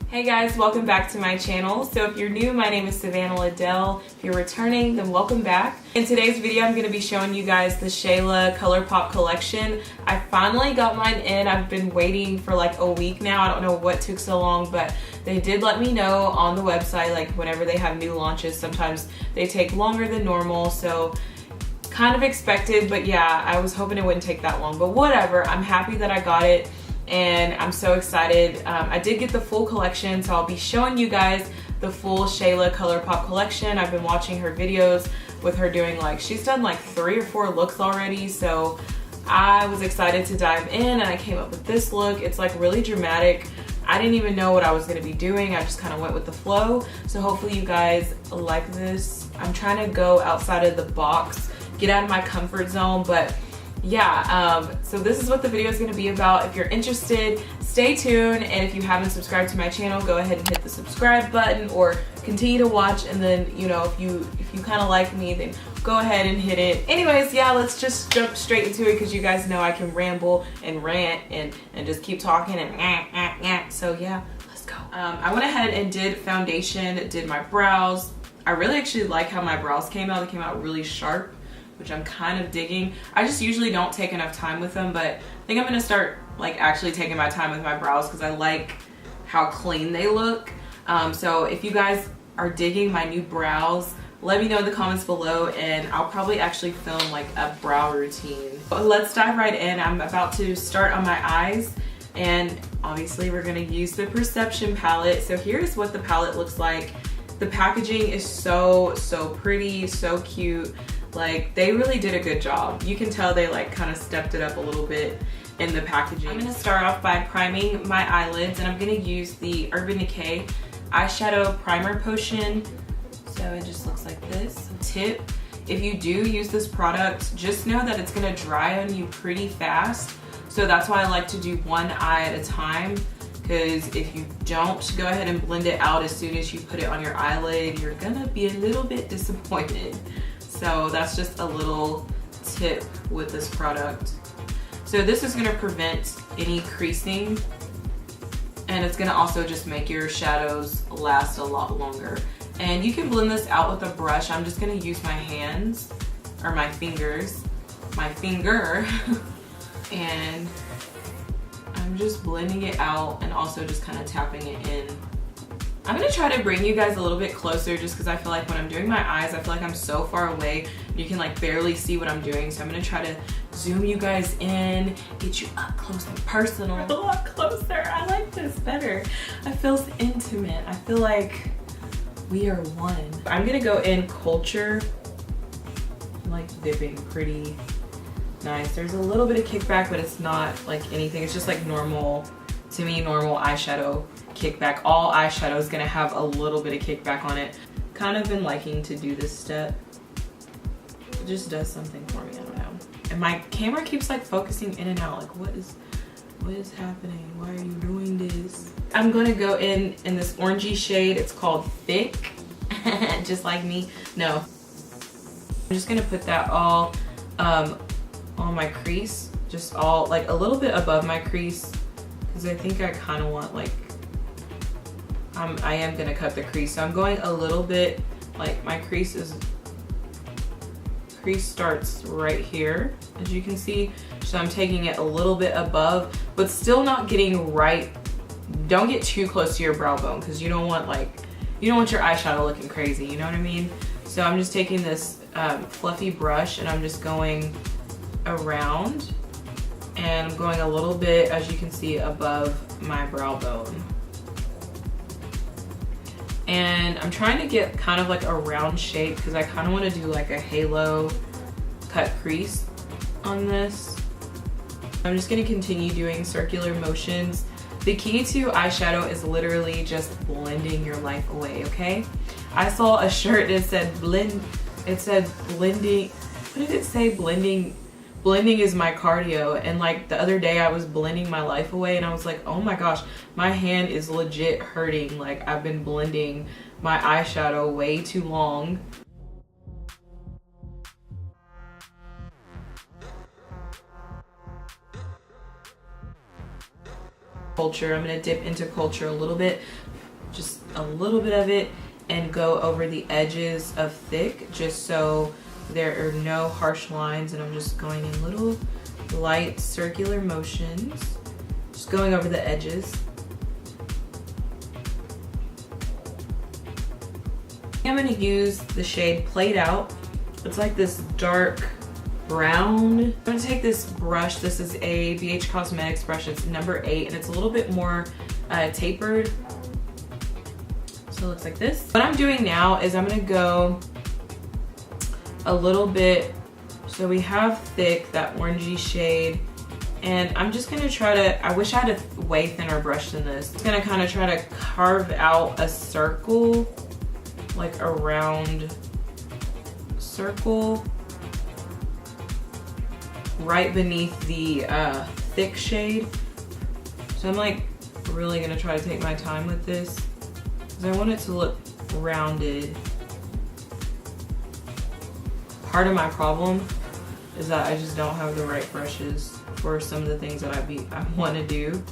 Hey guys, welcome back to my channel. So if you're new, my name is Savannah. If you're returning, then welcome back. In today's video, I'm going to be showing you guys the Shayla Colourpop collection. I finally got mine in. I've been waiting for like a week now. I don't know what took so long, but they did let me know on the website, like whenever they have new launches, sometimes they take longer than normal. So kind of expected, but yeah, I was hoping it wouldn't take that long, but whatever. I'm happy that I got it. And I'm so excited. I did get the full collection, so I'll be showing you guys the full Shayla Colourpop collection. I've been watching her videos with her doing like, she's done like 3 or 4 looks already, so I was excited to dive in and I came up with this look. It's like really dramatic. I didn't even know what I was gonna be doing. I just kind of went with the flow. So hopefully you guys like this. I'm trying to go outside of the box, get out of my comfort zone, but yeah, so this is what the video is going to be about. If you're interested, stay tuned, and if you haven't subscribed to my channel, go ahead and hit the subscribe button or continue to watch, and then, you know, if you kind of like me, then go ahead and hit it. Anyways, yeah, let's just jump straight into it because you guys know I can ramble and rant and just keep talking and so yeah, let's go. I went ahead and did foundation, did my brows. I really actually like how my brows came out. They came out really sharp, which I'm kind of digging. I just usually don't take enough time with them, but I think I'm gonna start like actually taking my time with my brows because I like how clean they look. So if you guys are digging my new brows, let me know in the comments below and I'll probably actually film like a brow routine. But let's dive right in. I'm about to start on my eyes, and obviously we're gonna use the Perception palette. So here's what the palette looks like. The packaging is so pretty, so cute. Like, they really did a good job. You can tell they like kind of stepped it up a little bit in the packaging. I'm gonna start off by priming my eyelids, and I'm gonna use the Urban Decay eyeshadow primer potion. So it just looks like this. Tip, if you do use this product, just know that it's gonna dry on you pretty fast. So that's why I like to do one eye at a time, because if you don't go ahead and blend it out as soon as you put it on your eyelid, you're gonna be a little bit disappointed. So that's just a little tip with this product. So this is gonna prevent any creasing, and it's gonna also just make your shadows last a lot longer. And you can blend this out with a brush. I'm just gonna use my hands, or my finger, and I'm just blending it out and also just kind of tapping it in. I'm gonna try to bring you guys a little bit closer just because I feel like when I'm doing my eyes, I feel like I'm so far away, you can like barely see what I'm doing. So I'm gonna try to zoom you guys in, get you up close and personal. A lot closer, I like this better. I feel intimate, I feel like we are one. I'm gonna go in Culture, I'm like dipping pretty nice. There's a little bit of kickback, but it's not like anything. It's just like normal, to me, normal eyeshadow kickback. All eyeshadow is gonna have a little bit of kickback on it. Kind of been liking to do this step. It just does something for me, I don't know. And my camera keeps like focusing in and out. Like what is happening? Why are you doing this? I'm gonna go in this orangey shade. It's called Thick, just like me. No, I'm just gonna put that all on my crease, just all like a little bit above my crease, because I think I kind of want like, I am gonna cut the crease, so I'm going a little bit, like my crease starts right here, as you can see. So I'm taking it a little bit above, but still not getting right. Don't get too close to your brow bone, because you don't want your eyeshadow looking crazy, you know what I mean? So I'm just taking this fluffy brush and I'm just going around, and I'm going a little bit, as you can see, above my brow bone. And I'm trying to get kind of like a round shape because I kind of want to do like a halo cut crease on this. I'm just going to continue doing circular motions. The key to eyeshadow is literally just blending your life away, okay? I saw a shirt that said blending. What did it say? Blending is my cardio. And like the other day I was blending my life away and I was like, oh my gosh, my hand is legit hurting. Like I've been blending my eyeshadow way too long. Culture. I'm gonna dip into Culture a little bit, just a little bit of it, and go over the edges of Thick just so there are no harsh lines, and I'm just going in little light circular motions, just going over the edges. I'm gonna use the shade Played Out. It's like this dark brown. I'm gonna take this brush. This is a BH Cosmetics brush. It's number 8, and it's a little bit more tapered. So it looks like this. What I'm doing now is I'm gonna go a little bit. So we have Thick, that orangey shade, and I'm just gonna try to, I wish I had a way thinner brush than this. I'm gonna kind of try to carve out a circle, like a round circle right beneath the Thick shade. So I'm like really gonna try to take my time with this because I want it to look rounded. Part of my problem is that I just don't have the right brushes for some of the things that I want to do.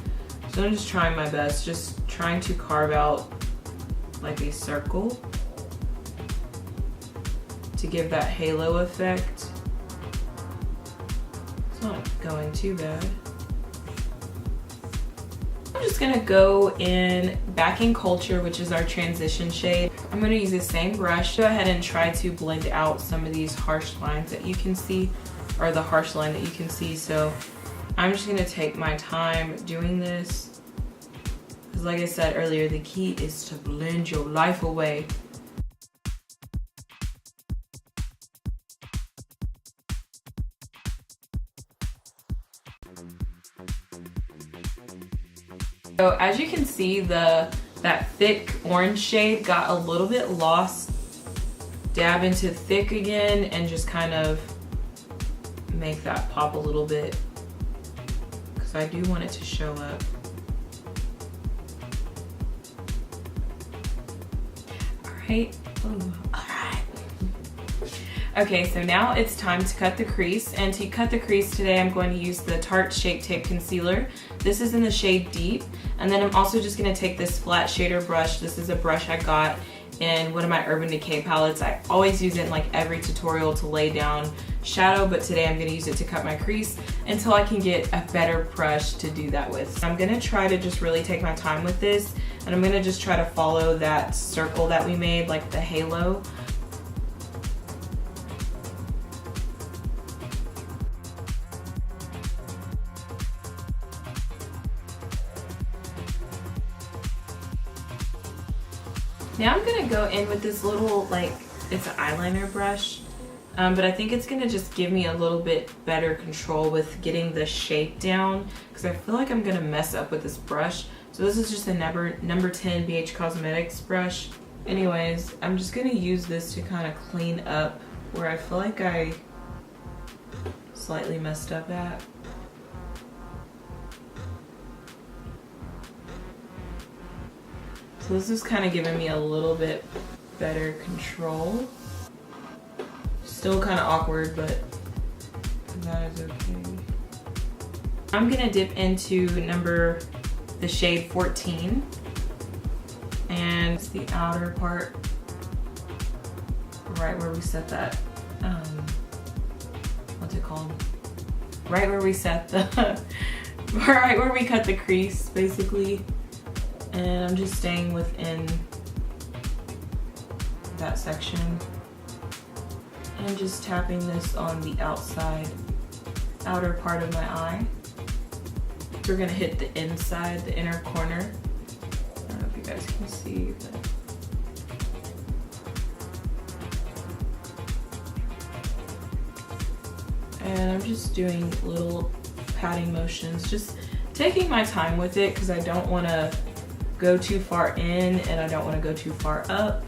So I'm just trying my best, just trying to carve out like a circle to give that halo effect. It's not going too bad. I'm just gonna go in back in Culture, which is our transition shade. I'm gonna use the same brush. Go ahead and try to blend out some of these harsh lines that you can see, or the harsh line that you can see. So I'm just gonna take my time doing this, because like I said earlier, the key is to blend your life away. So as you can see, that Thick orange shade got a little bit lost. Dab into Thick again and just kind of make that pop a little bit, because I do want it to show up. Alright. Alright. Okay, so now it's time to cut the crease. And to cut the crease today, I'm going to use the Tarte Shape Tape Concealer. This is in the shade Deep. And then I'm also just gonna take this flat shader brush. This is a brush I got in one of my Urban Decay palettes. I always use it in like every tutorial to lay down shadow, but today I'm gonna use it to cut my crease until I can get a better brush to do that with. I'm gonna try to just really take my time with this, and I'm gonna just try to follow that circle that we made, like the halo. Now I'm gonna go in with this little, like, it's an eyeliner brush, but I think it's gonna just give me a little bit better control with getting the shape down, because I feel like I'm gonna mess up with this brush. So this is just a number 10 BH Cosmetics brush. Anyways, I'm just gonna use this to kind of clean up where I feel like I slightly messed up at. So this is kind of giving me a little bit better control. Still kind of awkward, but that is okay. I'm gonna dip into the shade 14, and it's the outer part, right where we set that, what's it called? Right where we set the, right where we cut the crease, basically. And I'm just staying within that section and just tapping this on the outer part of my eye. We're gonna hit the inside, the inner corner. I don't know if you guys can see, but and I'm just doing little patting motions, just taking my time with it, because I don't want to go too far in and I don't want to go too far up.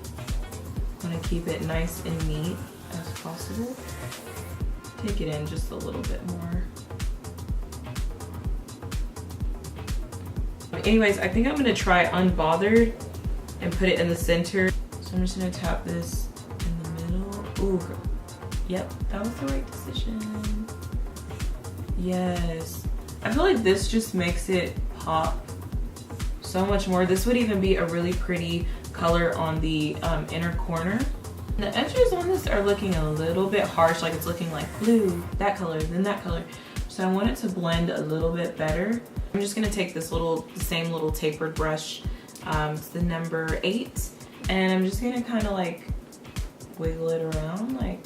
I want to keep it nice and neat as possible. Take it in just a little bit more. Anyways, I think I'm going to try Unbothered and put it in the center. So I'm just going to tap this in the middle. Ooh, yep, that was the right decision. Yes. I feel like this just makes it pop so much more. This would even be a really pretty color on the inner corner. The edges on this are looking a little bit harsh, like it's looking like blue, that color, then that color. So I want it to blend a little bit better. I'm just gonna take this same little tapered brush, it's the number 8, and I'm just gonna kind of like wiggle it around, like,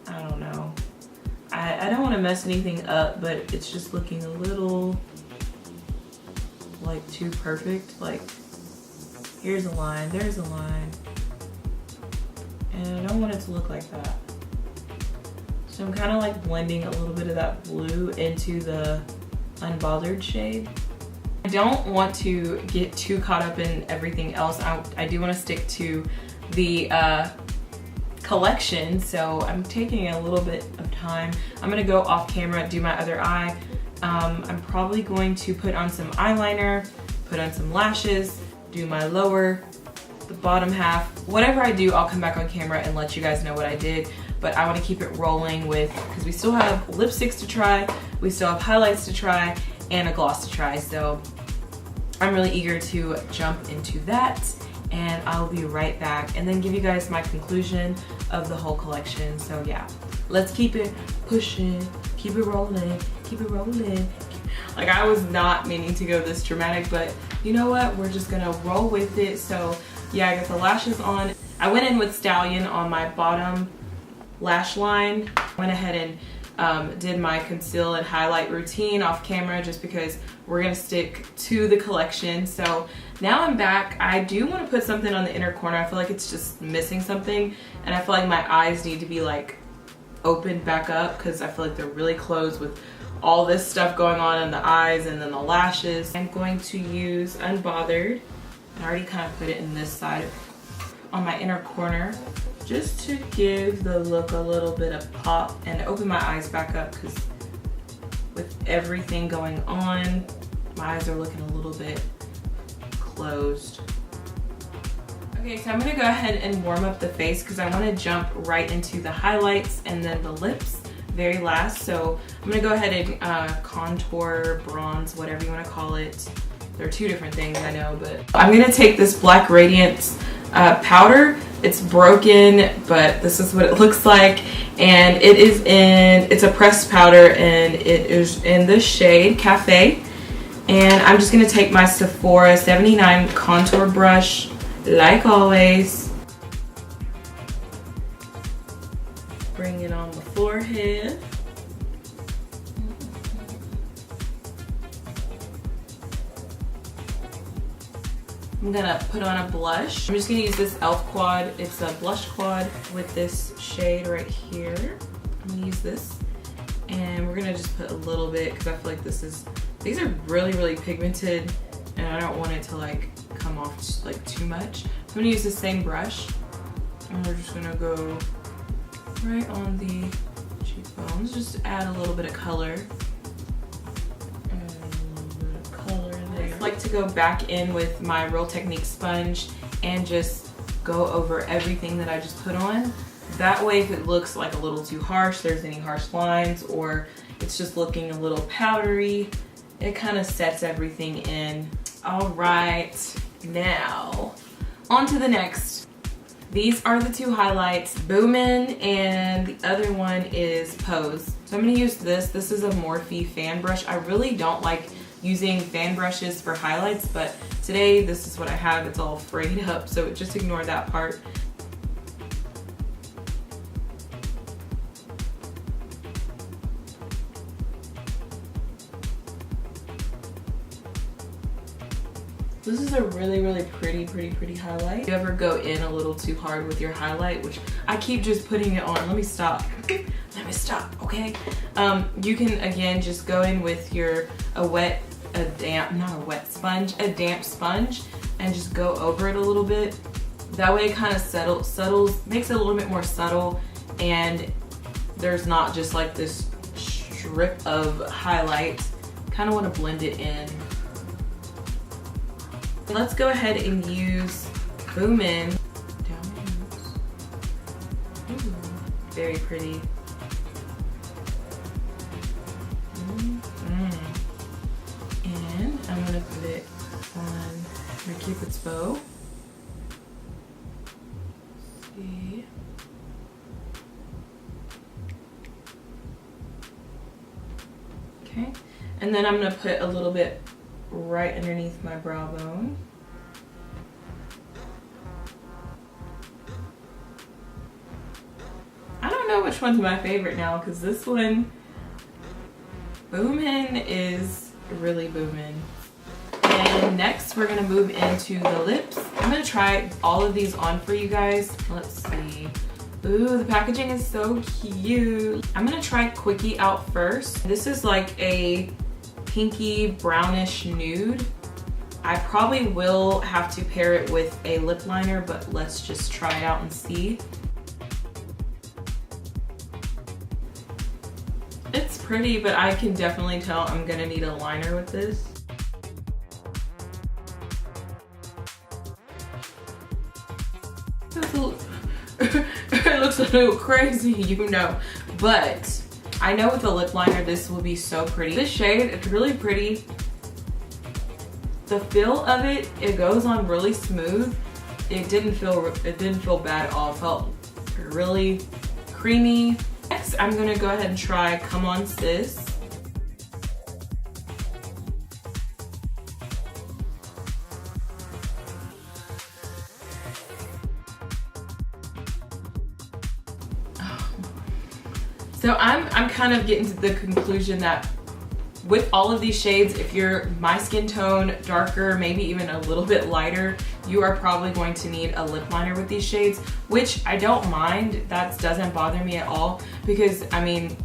I don't know. I don't want to mess anything up, but it's just looking a little like too perfect. Like, here's a line, there's a line, and I don't want it to look like that. So I'm kind of like blending a little bit of that blue into the unbothered shade. I don't want to get too caught up in everything else. I do want to stick to the collection, so I'm taking a little bit of time. I'm gonna go off camera, do my other eye. I'm probably going to put on some eyeliner, put on some lashes, do my lower, the bottom half. Whatever I do, I'll come back on camera and let you guys know what I did. But I want to keep it rolling with, because we still have lipsticks to try, we still have highlights to try, and a gloss to try. So I'm really eager to jump into that, and I'll be right back and then give you guys my conclusion of the whole collection. So yeah, let's keep it pushing, keep it rolling, keep it rolling. Like, I was not meaning to go this dramatic, but you know what, we're just gonna roll with it. So yeah, I got the lashes on. I went in with Stallion on my bottom lash line. Went ahead and did my conceal and highlight routine off camera, just because we're gonna stick to the collection. So now I'm back. I do want to put something on the inner corner. I feel like it's just missing something, and I feel like my eyes need to be like opened back up, because I feel like they're really closed with all this stuff going on in the eyes and then the lashes. I'm going to use Unbothered. I already kind of put it in this side on my inner corner, just to give the look a little bit of pop and open my eyes back up, because with everything going on, my eyes are looking a little bit closed. Okay, so I'm gonna go ahead and warm up the face, because I want to jump right into the highlights and then the lips very last. So I'm gonna go ahead and contour, bronze, whatever you want to call it. They're two different things, I know, but I'm gonna take this Black Radiance powder. It's broken, but this is what it looks like, and it's a pressed powder, and it is in the shade Cafe. And I'm just gonna take my Sephora 79 contour brush, like always. Bring it on the forehead. I'm gonna put on a blush. I'm just gonna use this e.l.f. quad. It's a blush quad with this shade right here. I'm gonna use this, and we're gonna just put a little bit, because I feel like these are really, really pigmented, and I don't want it to like come off like too much. I'm gonna use the same brush, and we're just gonna go right on the cheekbones, just add a little bit of color. I like to go back in with my Real Technique sponge and just go over everything that I just put on. That way, if it looks like a little too harsh, there's any harsh lines, or it's just looking a little powdery, it kind of sets everything in. All right, now on to the next. These are the two highlights, Boomin', and the other one is Pose. So I'm gonna use this. This is a Morphe fan brush. I really don't like using fan brushes for highlights, but today this is what I have. It's all frayed up, so just ignore that part. This is a really, really pretty highlight. If you ever go in a little too hard with your highlight, which I keep just putting it on. Let me stop. Let me stop, okay? You can, again, just go in with a damp sponge, and just go over it a little bit. That way it kind of settles, makes it a little bit more subtle, and there's not just like this strip of highlight. Kind of want to blend it in. Let's go ahead and use Boomin'. Very pretty. And I'm gonna put it on Cupid's bow. See. Okay, and then I'm gonna put a little bit right underneath my brow bone. I don't know which one's my favorite now, because this one, boomin' is really booming. And next we're gonna move into the lips. I'm gonna try all of these on for you guys. Let's see. Ooh, the packaging is so cute. I'm gonna try Quickie out first. This is like a pinky brownish nude. I probably will have to pair it with a lip liner, but let's just try it out and see. It's pretty, but I can definitely tell I'm gonna need a liner with this. It looks a little crazy, you know, but I know with a lip liner this will be so pretty. This shade, it's really pretty. The feel of it, it goes on really smooth. It didn't feel bad at all. It felt really creamy. Next, I'm gonna go ahead and try Come On Sis. So I'm kind of getting to the conclusion that with all of these shades, if you're my skin tone, darker, maybe even a little bit lighter, you are probably going to need a lip liner with these shades, which I don't mind. That doesn't bother me at all, because I mean,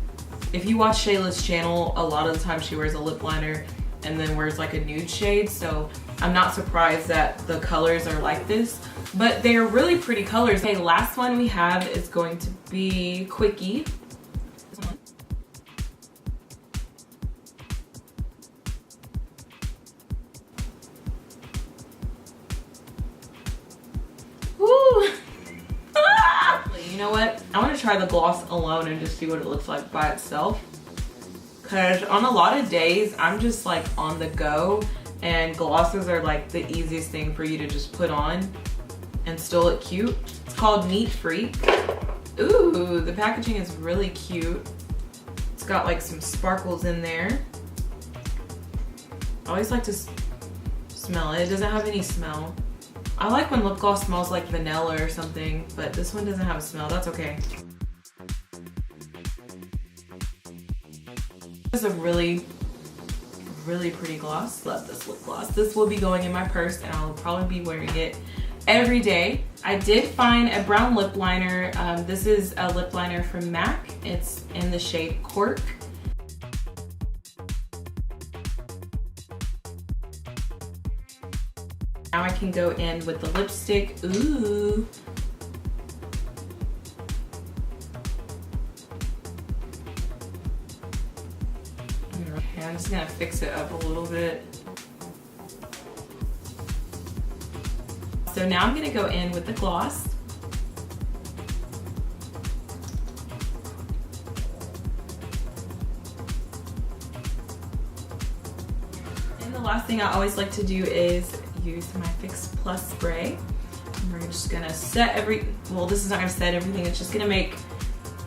if you watch Shayla's channel, a lot of the time she wears a lip liner and then wears like a nude shade, so I'm not surprised that the colors are like this, but they are really pretty colors. Okay, last one we have is going to be Quickie. You know what? I want to try the gloss alone and just see what it looks like by itself. Because on a lot of days, I'm just like on the go, and glosses are like the easiest thing for you to just put on and still look cute. It's called Neat Freak. Ooh, the packaging is really cute. It's got like some sparkles in there. I always like to smell it. It doesn't have any smell. I like when lip gloss smells like vanilla or something, but this one doesn't have a smell. That's okay. This is a really, really pretty gloss. Love this lip gloss. This will be going in my purse, and I'll probably be wearing it every day. I did find a brown lip liner. This is a lip liner from MAC. It's in the shade Cork. Now I can go in with the lipstick. Ooh. Okay, I'm just gonna fix it up a little bit. So now I'm gonna go in with the gloss. And the last thing I always like to do is use my Fix Plus spray. And we're just gonna set well, this is not gonna set everything, it's just gonna make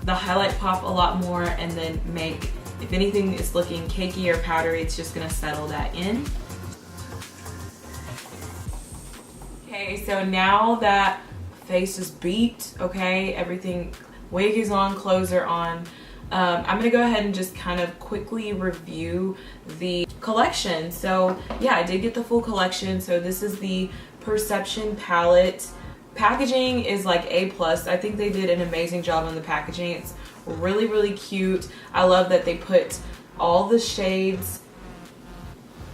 the highlight pop a lot more, and then make, if anything is looking cakey or powdery, it's just gonna settle that in. Okay, so now that face is beat, okay, everything, wig is on, clothes are on, I'm gonna go ahead and just kind of quickly review the collection. So yeah, I did get the full collection. So this is the Perception palette. Packaging is like A+. I think they did an amazing job on the packaging. It's really, really cute. I love that they put all the shades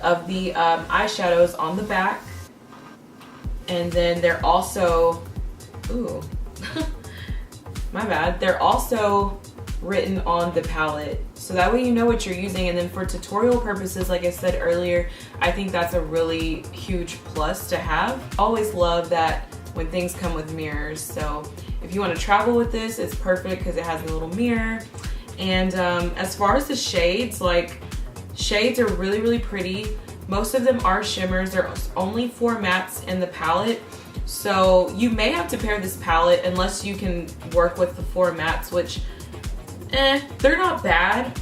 of the eyeshadows on the back. And then they're also, ooh, my bad. They're also written on the palette, so that way you know what you're using. And then for tutorial purposes, like I said earlier, I think that's a really huge plus to have. Always love that when things come with mirrors. So if you want to travel with this, it's perfect because it has a little mirror. And as far as the shades, like, shades are really, really pretty. Most of them are shimmers. There's only 4 mattes in the palette. So you may have to pair this palette unless you can work with the 4 mattes, which, they're not bad.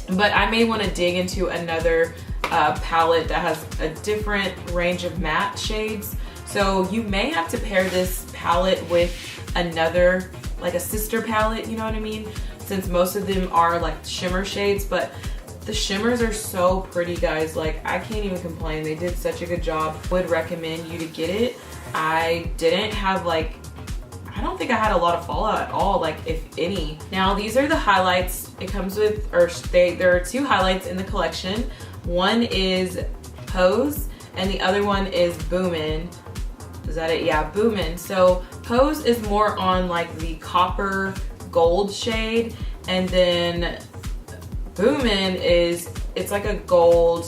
But I may want to dig into another palette that has a different range of matte shades. So you may have to pair this palette with another, like a sister palette, you know what I mean? Since most of them are like shimmer shades, but the shimmers are so pretty, guys. Like, I can't even complain. They did such a good job. Would recommend you to get it. I didn't have like, I don't think I had a lot of fallout at all, like if any. Now these are the highlights. It comes with, or there are 2 highlights in the collection. One is Pose and the other one is Boomin'. Is that it? Yeah, Boomin'. So Pose is more on like the copper gold shade, and then Boomin' is, it's like a gold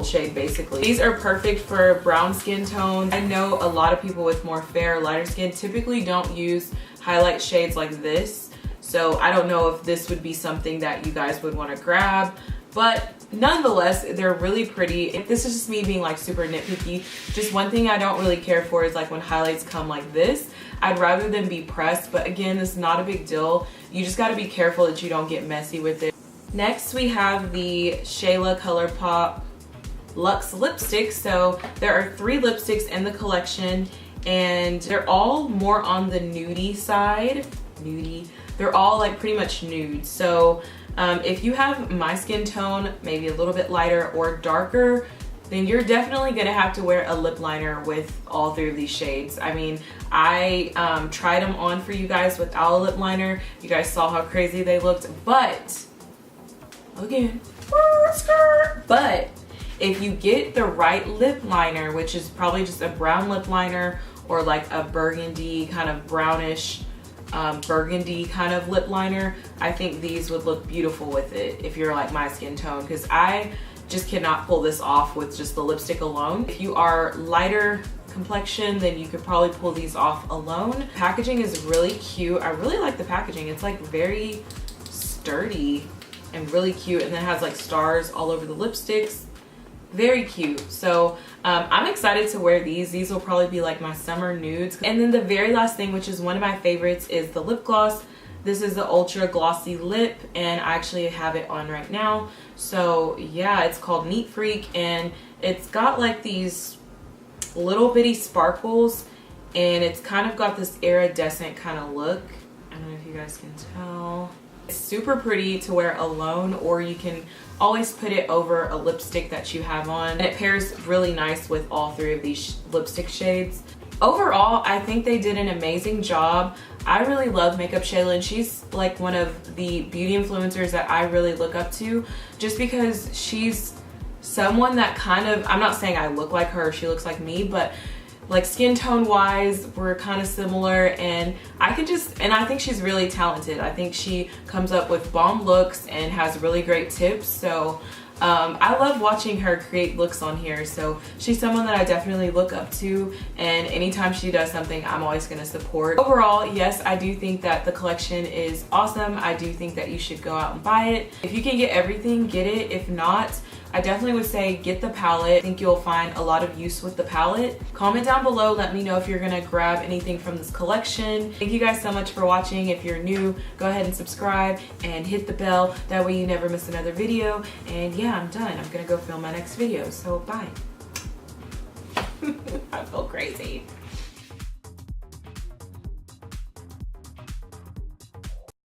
shade basically. These are perfect for brown skin tones. I know a lot of people with more fair, lighter skin typically don't use highlight shades like this. So I don't know if this would be something that you guys would want to grab, but nonetheless, they're really pretty. This is just me being like super nitpicky. Just one thing I don't really care for is like when highlights come like this. I'd rather them be pressed, but again, this is not a big deal. You just got to be careful that you don't get messy with it. Next, we have the Shayla Colourpop Luxe lipstick. So there are 3 lipsticks in the collection, and they're all more on the nudie side. They're all like pretty much nude. So if you have my skin tone, maybe a little bit lighter or darker, then you're definitely gonna have to wear a lip liner with all 3 of these shades. I mean, I tried them on for you guys without a lip liner. You guys saw how crazy they looked, but again, but if you get the right lip liner, which is probably just a brown lip liner or like a burgundy kind of brownish burgundy kind of lip liner, I think these would look beautiful with it if you're like my skin tone, because I just cannot pull this off with just the lipstick alone. If you are lighter complexion, then you could probably pull these off alone. Packaging is really cute. I really like the packaging. It's like very sturdy and really cute, and then it has like stars all over the lipsticks. Very cute. So I'm excited to wear these. These will probably be like my summer nudes. And then the very last thing, which is one of my favorites, is the lip gloss. This is the Ultra Glossy Lip, and I actually have it on right now. So yeah, it's called Neat Freak, and it's got like these little bitty sparkles, and it's kind of got this iridescent kind of look. I don't know if you guys can tell. It's super pretty to wear alone, or you can always put it over a lipstick that you have on. And it pairs really nice with all 3 of these lipstick shades. Overall, I think they did an amazing job. I really love Makeup Shayla, and she's like one of the beauty influencers that I really look up to, just because she's someone that kind of, I'm not saying I look like her or she looks like me, but like skin tone wise, we're kind of similar, and I think she's really talented. I think she comes up with bomb looks and has really great tips. So I love watching her create looks on here. So she's someone that I definitely look up to, and anytime she does something, I'm always going to support. Overall, yes, I do think that the collection is awesome. I do think that you should go out and buy it. If you can get everything, get it. If not, I definitely would say get the palette. I think you'll find a lot of use with the palette. Comment down below, let me know if you're gonna grab anything from this collection. Thank you guys so much for watching. If you're new, go ahead and subscribe and hit the bell. That way you never miss another video. And yeah, I'm done. I'm gonna go film my next video, so bye. I feel crazy.